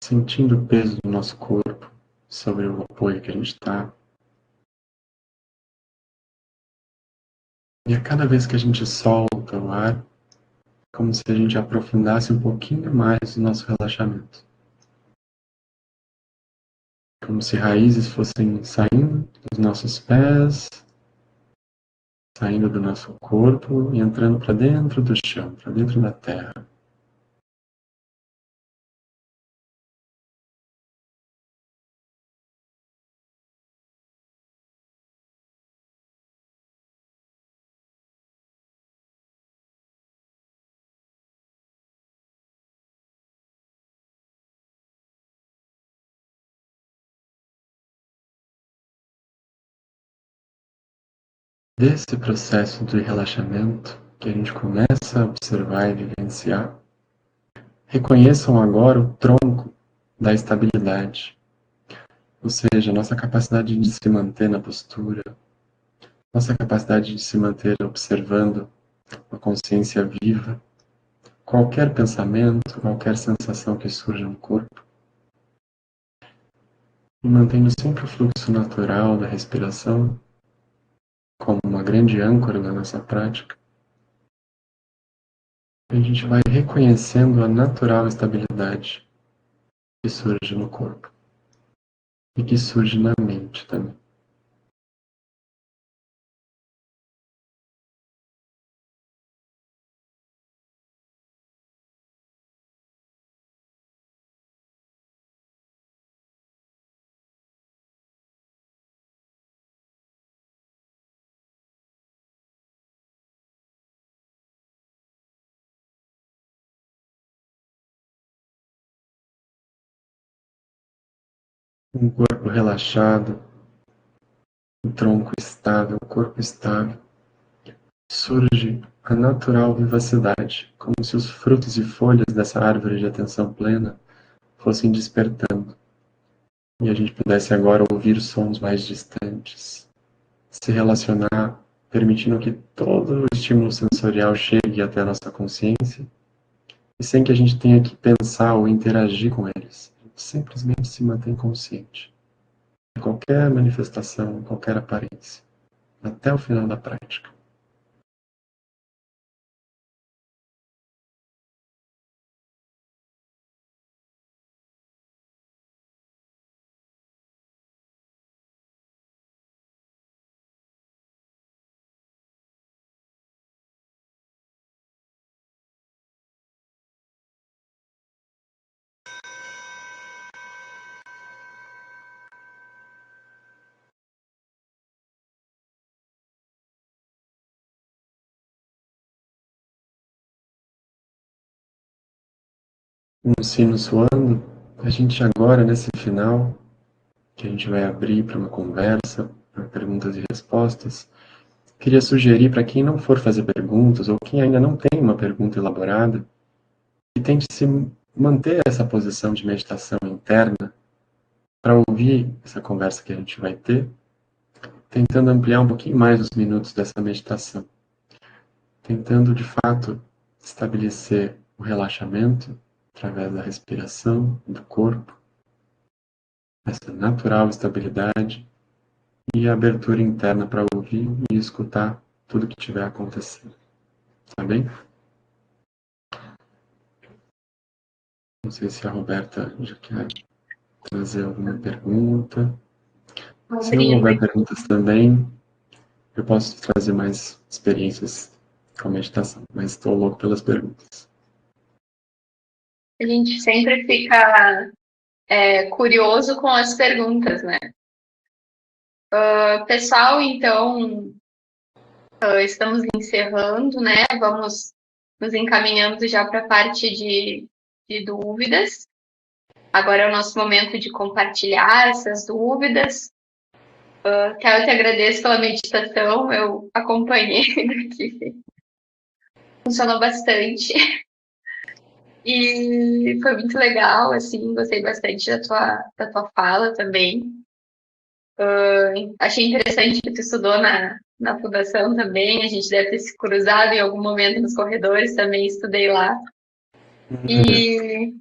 sentindo o peso do nosso corpo sobre o apoio que a gente está. E a cada vez que a gente solta o ar, como se a gente aprofundasse um pouquinho mais o nosso relaxamento. Como se raízes fossem saindo dos nossos pés, saindo do nosso corpo e entrando para dentro do chão, para dentro da terra. Desse processo de relaxamento que a gente começa a observar e vivenciar, reconheçam agora o tronco da estabilidade, ou seja, nossa capacidade de se manter na postura, nossa capacidade de se manter observando uma consciência viva, qualquer pensamento, qualquer sensação que surja no corpo, e mantendo sempre o fluxo natural da respiração como uma grande âncora da nossa prática, a gente vai reconhecendo a natural estabilidade que surge no corpo e que surge na mente também. Um corpo relaxado, um tronco estável, um corpo estável, surge a natural vivacidade, como se os frutos e folhas dessa árvore de atenção plena fossem despertando e a gente pudesse agora ouvir sons mais distantes, se relacionar, permitindo que todo o estímulo sensorial chegue até a nossa consciência e sem que a gente tenha que pensar ou interagir com eles. A gente simplesmente se mantém consciente de qualquer manifestação, qualquer aparência, até o final da prática. Um sino soando, a gente agora, nesse final, que a gente vai abrir para uma conversa, para perguntas e respostas, queria sugerir para quem não for fazer perguntas, ou quem ainda não tem uma pergunta elaborada, que tente se manter essa posição de meditação interna para ouvir essa conversa que a gente vai ter, tentando ampliar um pouquinho mais os minutos dessa meditação, tentando de fato estabelecer o relaxamento através da respiração, do corpo, essa natural estabilidade e a abertura interna para ouvir e escutar tudo que estiver acontecendo. Tá bem? Não sei se a Roberta já quer trazer alguma pergunta. Se não houver perguntas também, eu posso trazer mais experiências com a meditação, mas estou louco pelas perguntas. A gente sempre fica curioso com as perguntas, né? Pessoal, então, estamos encerrando, né? Vamos nos encaminhando já para a parte de dúvidas. Agora é o nosso momento de compartilhar essas dúvidas. Eu te agradeço pela meditação, eu acompanhei daqui. Funcionou bastante. E foi muito legal, assim, gostei bastante da tua fala também. Achei interessante que tu estudou na fundação também, a gente deve ter se cruzado em algum momento nos corredores, também estudei lá. E,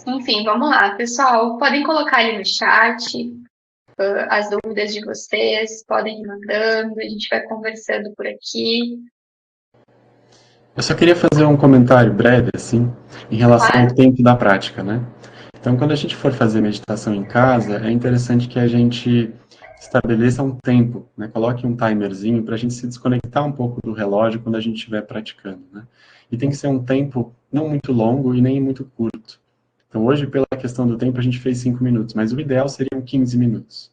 enfim, vamos lá, pessoal, podem colocar ali no chat as dúvidas de vocês, podem ir mandando, a gente vai conversando por aqui. Eu só queria fazer um comentário breve, assim, em relação ao tempo da prática, né? Então, quando a gente for fazer meditação em casa, é interessante que a gente estabeleça um tempo, né? Coloque um timerzinho para a gente se desconectar um pouco do relógio quando a gente estiver praticando, né? E tem que ser um tempo não muito longo e nem muito curto. Então, hoje, pela questão do tempo, a gente fez 5 minutos, mas o ideal seriam 15 minutos,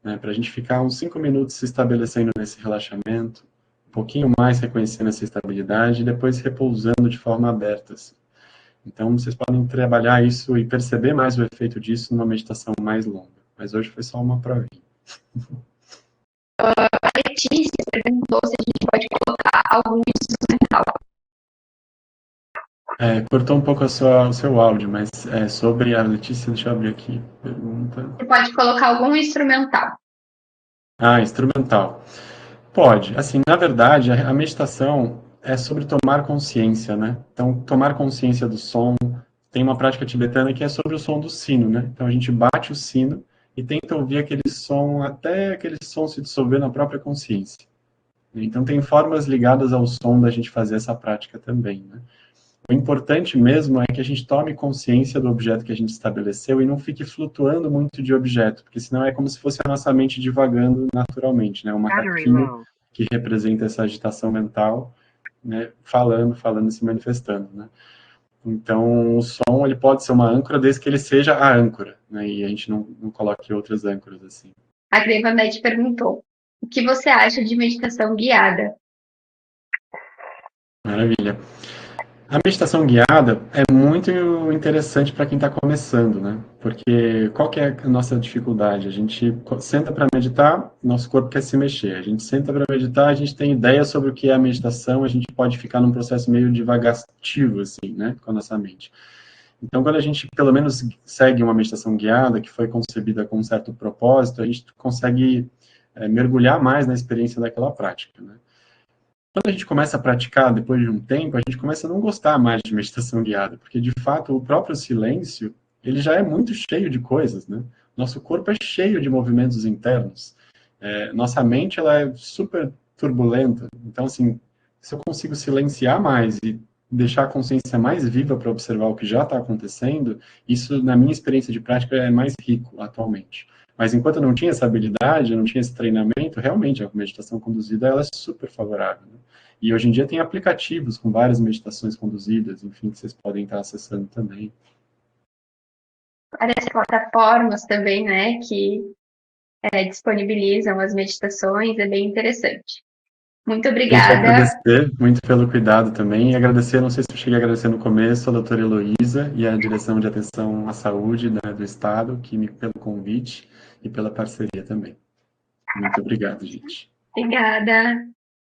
né? Para a gente ficar uns 5 minutos se estabelecendo nesse relaxamento, um pouquinho mais reconhecendo essa estabilidade e depois repousando de forma aberta, assim. Então, vocês podem trabalhar isso e perceber mais o efeito disso numa meditação mais longa. Mas hoje foi só uma provinha. A Letícia perguntou se a gente pode colocar algum instrumental. Cortou um pouco o seu áudio, mas sobre a Letícia, deixa eu abrir aqui. Pergunta. Você pode colocar algum instrumental. Instrumental. Pode. Assim, na verdade, a meditação, é sobre tomar consciência, né? Então, tomar consciência do som. Tem uma prática tibetana que é sobre o som do sino, né? Então, a gente bate o sino e tenta ouvir aquele som até aquele som se dissolver na própria consciência. Então, tem formas ligadas ao som da gente fazer essa prática também, né? O importante mesmo é que a gente tome consciência do objeto que a gente estabeleceu e não fique flutuando muito de objeto, porque senão é como se fosse a nossa mente divagando naturalmente, né? Um macaquinho que representa essa agitação mental, né? Falando e se manifestando, né? Então, o som ele pode ser uma âncora desde que ele seja a âncora, né? E a gente não coloque outras âncoras assim. A Grevandete perguntou: o que você acha de meditação guiada? Maravilha. A meditação guiada é muito interessante para quem está começando, né? Porque qual que é a nossa dificuldade? A gente senta para meditar, nosso corpo quer se mexer. A gente senta para meditar, a gente tem ideia sobre o que é a meditação, a gente pode ficar num processo meio divagativo, assim, né? Com a nossa mente. Então, quando a gente, pelo menos, segue uma meditação guiada, que foi concebida com um certo propósito, a gente consegue mergulhar mais na experiência daquela prática, né? Quando a gente começa a praticar, depois de um tempo, a gente começa a não gostar mais de meditação guiada, porque, de fato, o próprio silêncio, ele já é muito cheio de coisas, né? Nosso corpo é cheio de movimentos internos. Nossa mente, ela é super turbulenta. Então, assim, se eu consigo silenciar mais e deixar a consciência mais viva para observar o que já está acontecendo, isso, na minha experiência de prática, é mais rico atualmente. Mas enquanto eu não tinha essa habilidade, eu não tinha esse treinamento, realmente a meditação conduzida ela é super favorável, né? E hoje em dia tem aplicativos com várias meditações conduzidas, enfim, que vocês podem estar acessando também. Várias plataformas também, né, que disponibilizam as meditações, é bem interessante. Muito Queria te obrigada. agradecer muito pelo cuidado também, e agradecer, não sei se eu cheguei a agradecer no começo, a doutora Heloísa e a Direção de Atenção à Saúde, né, do Estado, pelo convite e pela parceria também. Muito obrigado, gente. Obrigada.